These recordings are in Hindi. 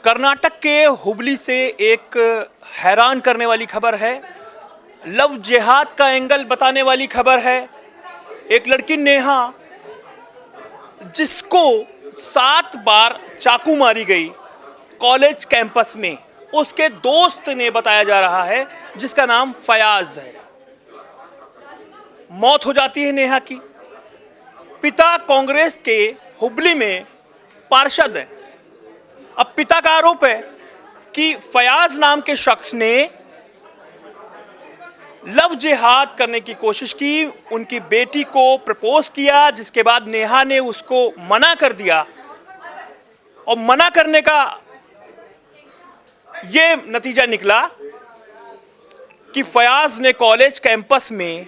कर्नाटक के हुबली से एक हैरान करने वाली खबर है। लव जिहाद का एंगल बताने वाली खबर है। एक लड़की नेहा, जिसको 7 बार चाकू मारी गई कॉलेज कैंपस में, उसके दोस्त ने बताया जा रहा है, जिसका नाम फयाज है। मौत हो जाती है नेहा की। पिता कांग्रेस के हुबली में पार्षद है। अब पिता का आरोप है कि फयाज नाम के शख्स ने लव जिहाद करने की कोशिश की, उनकी बेटी को प्रपोज किया, जिसके बाद नेहा ने उसको मना कर दिया और मना करने का ये नतीजा निकला कि फयाज ने कॉलेज कैंपस में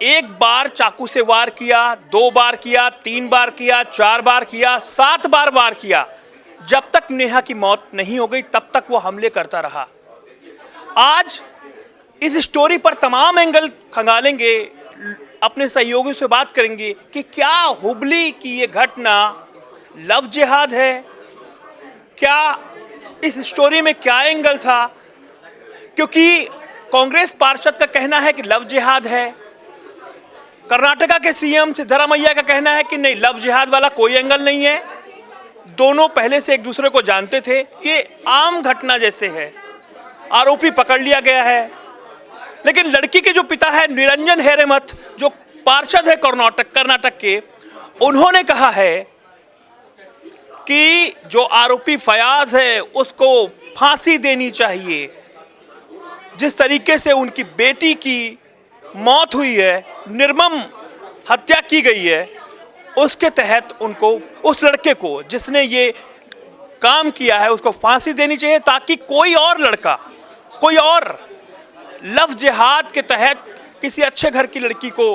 1 बार चाकू से वार किया, 2 बार किया, 3 बार किया, 4 बार किया, 7 बार वार किया। जब तक नेहा की मौत नहीं हो गई तब तक वो हमले करता रहा। आज इस स्टोरी पर तमाम एंगल खंगालेंगे, अपने सहयोगियों से बात करेंगे कि क्या हुबली की ये घटना लव जिहाद है, क्या इस स्टोरी में क्या एंगल था, क्योंकि कांग्रेस पार्षद का कहना है कि लव जिहाद है, कर्नाटका के सीएम सिद्धरामैया का कहना है कि नहीं, लव जिहाद वाला कोई एंगल नहीं है, दोनों पहले से एक दूसरे को जानते थे, ये आम घटना जैसे है, आरोपी पकड़ लिया गया है। लेकिन लड़की के जो पिता है निरंजन हेरेमथ, जो पार्षद है कर्नाटक के, उन्होंने कहा है कि जो आरोपी फयाज है उसको फांसी देनी चाहिए। जिस तरीके से उनकी बेटी की मौत हुई है, निर्मम हत्या की गई है, उसके तहत उनको, उस लड़के को जिसने ये काम किया है, उसको फांसी देनी चाहिए, ताकि कोई और लड़का, कोई और लव जिहाद के तहत किसी अच्छे घर की लड़की को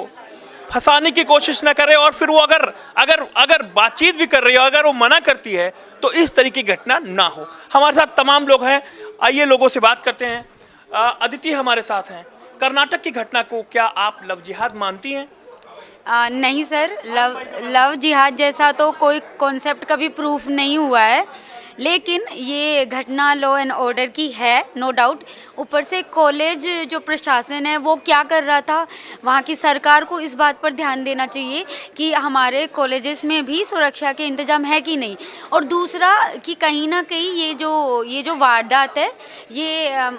फंसाने की कोशिश ना करे, और फिर वो अगर बातचीत भी कर रही हो, अगर वो मना करती है, तो इस तरीके की घटना ना हो। हमारे साथ तमाम लोग हैं, आइए लोगों से बात करते हैं। अदिति हमारे साथ हैं। कर्नाटक की घटना को क्या आप लव जिहाद मानती हैं? नहीं सर, लव जिहाद जैसा तो कोई कॉन्सेप्ट कभी प्रूफ नहीं हुआ है, लेकिन ये घटना लॉ एंड ऑर्डर की है, नो डाउट। ऊपर से कॉलेज जो प्रशासन है वो क्या कर रहा था, वहाँ की सरकार को इस बात पर ध्यान देना चाहिए कि हमारे कॉलेजेस में भी सुरक्षा के इंतजाम है कि नहीं। और दूसरा कि कहीं ना कहीं ये जो वारदात है ये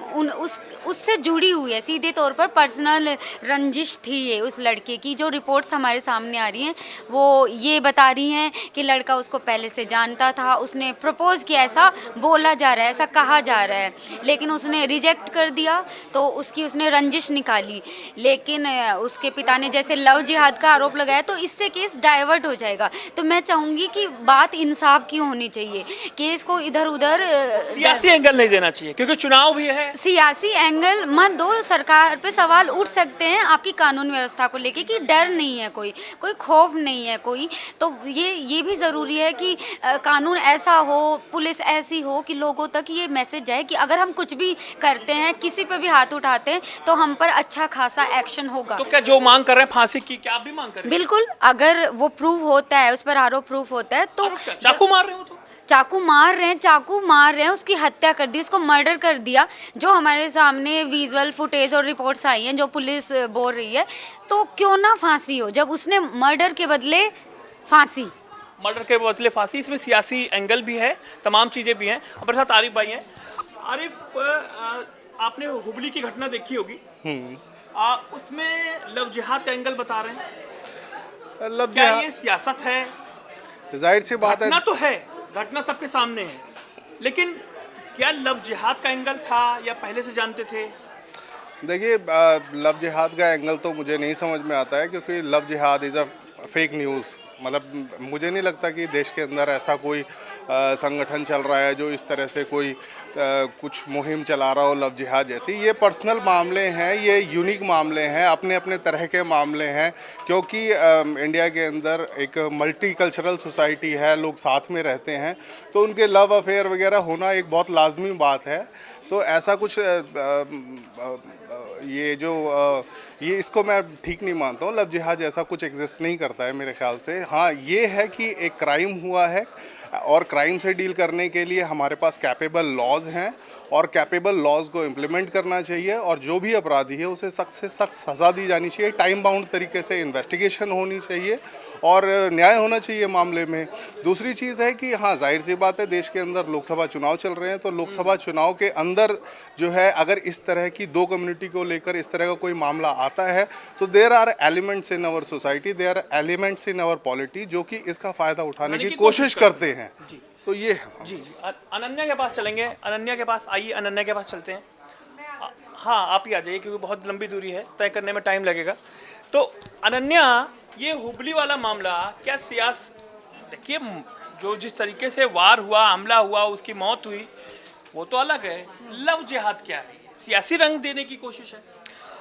उससे जुड़ी हुई है, सीधे तौर पर पर्सनल रंजिश थी ये उस लड़के की। जो रिपोर्ट्स हमारे सामने आ रही हैं वो ये बता रही हैं कि लड़का उसको पहले से जानता था, उसने प्रपोज किया, ऐसा बोला जा रहा है, ऐसा कहा जा रहा है, लेकिन उसने रिजेक्ट कर दिया, तो उसने रंजिश निकाली। लेकिन उसके पिता ने जैसे लव जिहाद का आरोप लगाया, तो इससे केस डाइवर्ट हो जाएगा। तो मैं चाहूँगी कि बात इंसाफ की होनी चाहिए, केस को इधर उधर सियासी एंगल नहीं देना चाहिए, क्योंकि चुनाव भी है। सियासी एंगल मत दो, सरकार पे सवाल उठ सकते हैं आपकी कानून व्यवस्था को लेके कि डर नहीं है, कोई खौफ नहीं है कोई। तो ये भी ज़रूरी है कि कानून ऐसा हो, पुलिस ऐसी हो कि लोगों तक ये मैसेज जाए कि अगर हम कुछ भी करते हैं, किसी पे भी हाथ उठाते हैं, तो हम पर अच्छा खासा एक्शन होगा। तो क्या जो मांग कर रहे हैं फांसी की, क्या आप भी मांग कर रहे हैं? बिल्कुल, अगर वो प्रूव होता है, उस पर आरोप प्रूफ होता है, तो चाकू मार रहे हो, तो चाकू मार रहे हैं, उसकी हत्या कर दी, उसको मर्डर कर दिया। जो हमारे सामने विजुअल फुटेज और रिपोर्ट्स आई हैं, जो पुलिस बोल रही है, तो क्यों ना फांसी हो, जब उसने मर्डर के बदले फांसी। मर्डर के बदले फांसी, इसमें सियासी एंगल भी है, तमाम चीज़ें भी हैं। हमारे साथ आरिफ भाई हैं। आरिफ, आपने हुबली की घटना देखी होगी, उसमें लव जिहाद का एंगल बता रहे हैं। लव क्या जिहाद ये सियासत है? जाहिर सी बात है, घटना तो है, घटना सबके सामने है, लेकिन क्या लव जिहाद का एंगल था या पहले से जानते थे? देखिए, लव जिहाद का एंगल तो मुझे नहीं समझ में आता है, क्योंकि लव जिहाद इज़ अ फेक न्यूज़। मतलब मुझे नहीं लगता कि देश के अंदर ऐसा कोई संगठन चल रहा है जो इस तरह से कोई कुछ मुहिम चला रहा हो लव जिहाद जैसी। ये पर्सनल मामले हैं, ये यूनिक मामले हैं, अपने अपने तरह के मामले हैं, क्योंकि इंडिया के अंदर एक मल्टी कल्चरल सोसाइटी है, लोग साथ में रहते हैं, तो उनके लव अफेयर वगैरह होना एक बहुत लाजमी बात है। तो ऐसा कुछ ये इसको मैं ठीक नहीं मानता हूँ। लव जिहाद ऐसा कुछ एग्जिस्ट नहीं करता है मेरे ख्याल से। हाँ, ये है कि एक क्राइम हुआ है, और क्राइम से डील करने के लिए हमारे पास कैपेबल लॉज हैं और कैपेबल लॉज को इम्प्लीमेंट करना चाहिए और जो भी अपराधी है उसे सख्त से सख्त सज़ा दी जानी चाहिए, टाइम बाउंड तरीके से इन्वेस्टिगेशन होनी चाहिए और न्याय होना चाहिए मामले में। दूसरी चीज़ है कि हाँ, जाहिर सी बात है, देश के अंदर लोकसभा चुनाव चल रहे हैं, तो लोकसभा चुनाव के अंदर जो है अगर इस तरह की दो कम्युनिटी को लेकर इस तरह का कोई मामला आता है तो there are elements in our society, there are elements in our polity जो कि इसका फ़ायदा उठाने की कोशिश करते हैं। तो ये है। जी जी, अनन्या के पास चलेंगे। अनन्या के पास आइए, अनन्या के पास चलते हैं। हाँ, आप ही आ जाइए क्योंकि बहुत लंबी दूरी है, तय करने में टाइम लगेगा। तो अनन्या, ये हुबली वाला मामला क्या देखिए, जो जिस तरीके से वार हुआ, हमला हुआ, उसकी मौत हुई, वो तो अलग है। लव जिहाद क्या है? सियासी रंग देने की कोशिश है।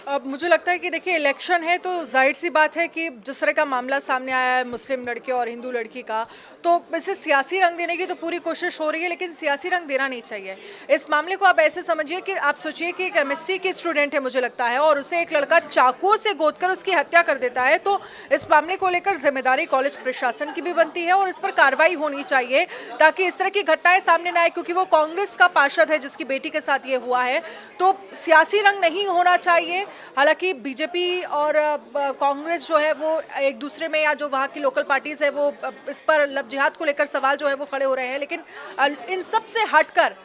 अब मुझे लगता है कि देखिए, इलेक्शन है तो जाहिर सी बात है कि जिस तरह का मामला सामने आया है मुस्लिम लड़के और हिंदू लड़की का, तो इसे सियासी रंग देने की तो पूरी कोशिश हो रही है, लेकिन सियासी रंग देना नहीं चाहिए। इस मामले को आप ऐसे समझिए कि आप सोचिए कि एक एमएससी की स्टूडेंट है, मुझे लगता है, और उसे एक लड़का चाकुओं से गोदकर उसकी हत्या कर देता है, तो इस मामले को लेकर जिम्मेदारी कॉलेज प्रशासन की भी बनती है और इस पर कार्रवाई होनी चाहिए ताकि इस तरह की घटनाएं सामने न आए, क्योंकि वो कांग्रेस का पार्षद है जिसकी बेटी के साथ ये हुआ है। तो सियासी रंग नहीं होना चाहिए। हालांकि बीजेपी और कांग्रेस जो है वो एक दूसरे में, या जो वहाँ की लोकल पार्टीज है वो इस पर लव जिहाद को लेकर सवाल जो है वो खड़े हो रहे हैं, लेकिन इन सब से हटकर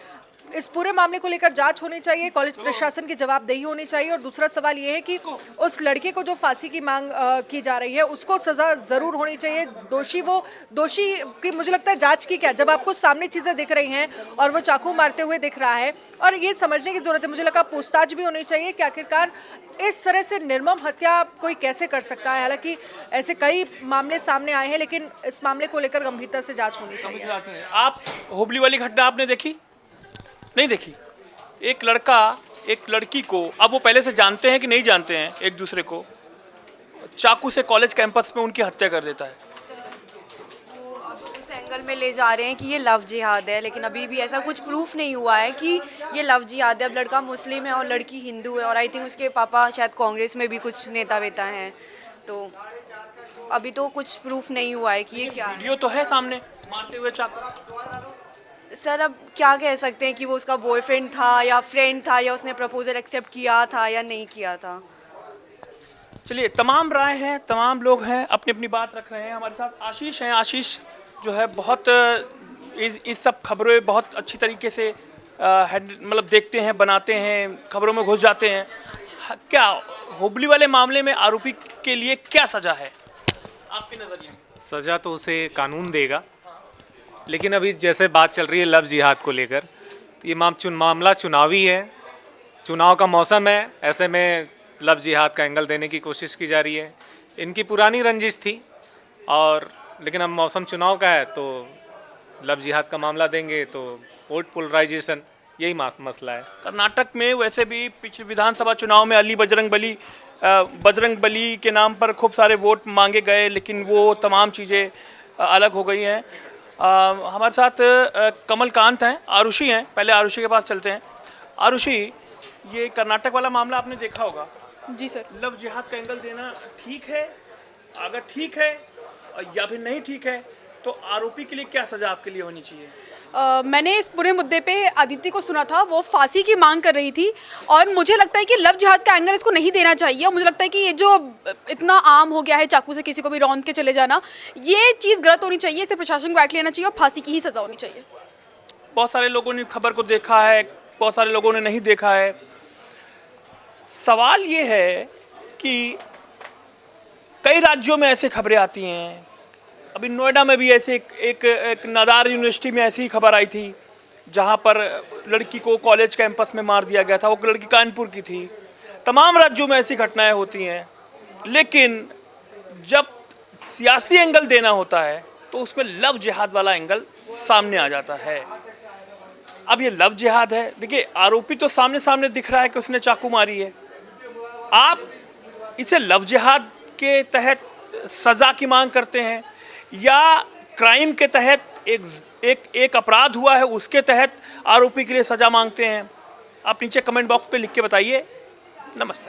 इस पूरे मामले को लेकर जांच होनी चाहिए, कॉलेज प्रशासन की जवाबदेही होनी चाहिए। और दूसरा सवाल ये है कि उस लड़के को जो फांसी की मांग की जा रही है उसको सजा जरूर होनी चाहिए। दोषी की मुझे लगता है जांच की क्या, जब आपको सामने चीजें दिख रही हैं और वो चाकू मारते हुए दिख रहा है, और ये समझने की जरूरत है, मुझे लगा पूछताछ भी होनी चाहिए कि आखिरकार इस तरह से निर्मम हत्या कोई कैसे कर सकता है। हालांकि ऐसे कई मामले सामने आए हैं, लेकिन इस मामले को लेकर गंभीरता से जांच होनी चाहिए। आप हुबली वाली घटना आपने देखी? नहीं देखी। एक लड़का एक लड़की को, अब वो पहले से जानते हैं कि नहीं जानते हैं एक दूसरे को, चाकू से कॉलेज कैंपस में उनकी हत्या कर देता है। तो अब इस एंगल में ले जा रहे हैं कि ये लव जिहाद है, लेकिन अभी भी ऐसा कुछ प्रूफ नहीं हुआ है कि ये लव जिहाद है। अब लड़का मुस्लिम है और लड़की हिंदू है, और आई थिंक उसके पापा शायद कांग्रेस में भी कुछ नेता वेता हैं, तो अभी तो कुछ प्रूफ नहीं हुआ है कि ये क्या है। वीडियो तो है सामने, मारते हुए चाकू। सर, अब क्या कह सकते हैं कि वो उसका बॉयफ्रेंड था या फ्रेंड था, या उसने प्रपोजल एक्सेप्ट किया था या नहीं किया था। चलिए, तमाम राय हैं, तमाम लोग हैं, अपनी अपनी बात रख रहे हैं। हमारे साथ आशीष हैं। आशीष जो है बहुत इस सब खबरें बहुत अच्छी तरीके से मतलब देखते हैं, बनाते हैं, खबरों में घुस जाते हैं। क्या हुबली वाले मामले में आरोपी के लिए क्या सजा है आपके नज़रिए में? सज़ा तो उसे कानून देगा, लेकिन अभी जैसे बात चल रही है लव जिहाद को लेकर, तो ये मामला चुनावी है, चुनाव का मौसम है, ऐसे में लव जिहाद का एंगल देने की कोशिश की जा रही है। इनकी पुरानी रंजिश थी, और लेकिन अब मौसम चुनाव का है तो लव जिहाद का मामला देंगे तो वोट पोलराइजेशन, यही मसला है। कर्नाटक में वैसे भी पिछले विधानसभा चुनाव में अली बजरंग बली के नाम पर खूब सारे वोट मांगे गए, लेकिन वो तमाम चीज़ें अलग हो गई हैं। हमारे साथ कमलकांत हैं, आरुषि हैं। पहले आरुषि के पास चलते हैं। आरुषि, ये कर्नाटक वाला मामला आपने देखा होगा। जी सर। लव जिहाद का एंगल देना ठीक है? अगर ठीक है या फिर नहीं ठीक है तो आरोपी के लिए क्या सजा आपके लिए होनी चाहिए? मैंने इस पूरे मुद्दे पे अदिति को सुना था, वो फांसी की मांग कर रही थी, और मुझे लगता है कि लव जिहाद का एंगल इसको नहीं देना चाहिए। और मुझे लगता है कि ये जो इतना आम हो गया है चाकू से किसी को भी रौंद के चले जाना, ये चीज़ गलत होनी चाहिए। इसे प्रशासन को एक्ट लेना चाहिए और फांसी की ही सज़ा होनी चाहिए। बहुत सारे लोगों ने खबर को देखा है, बहुत सारे लोगों ने नहीं देखा है। सवाल ये है कि कई राज्यों में ऐसे खबरें आती हैं। अभी नोएडा में भी ऐसे एक नादार यूनिवर्सिटी में ऐसी खबर आई थी जहां पर लड़की को कॉलेज कैंपस में मार दिया गया था। वो लड़की कानपुर की थी। तमाम राज्यों में ऐसी घटनाएं होती हैं, लेकिन जब सियासी एंगल देना होता है तो उसमें लव जिहाद वाला एंगल सामने आ जाता है। अब ये लव जिहाद है। देखिए, आरोपी तो सामने सामने दिख रहा है कि उसने चाकू मारी है। आप इसे लव जिहाद के तहत सज़ा की मांग करते हैं या क्राइम के तहत एक अपराध हुआ है उसके तहत आरोपी के लिए सज़ा मांगते हैं? आप नीचे कमेंट बॉक्स पे लिख के बताइए। नमस्ते।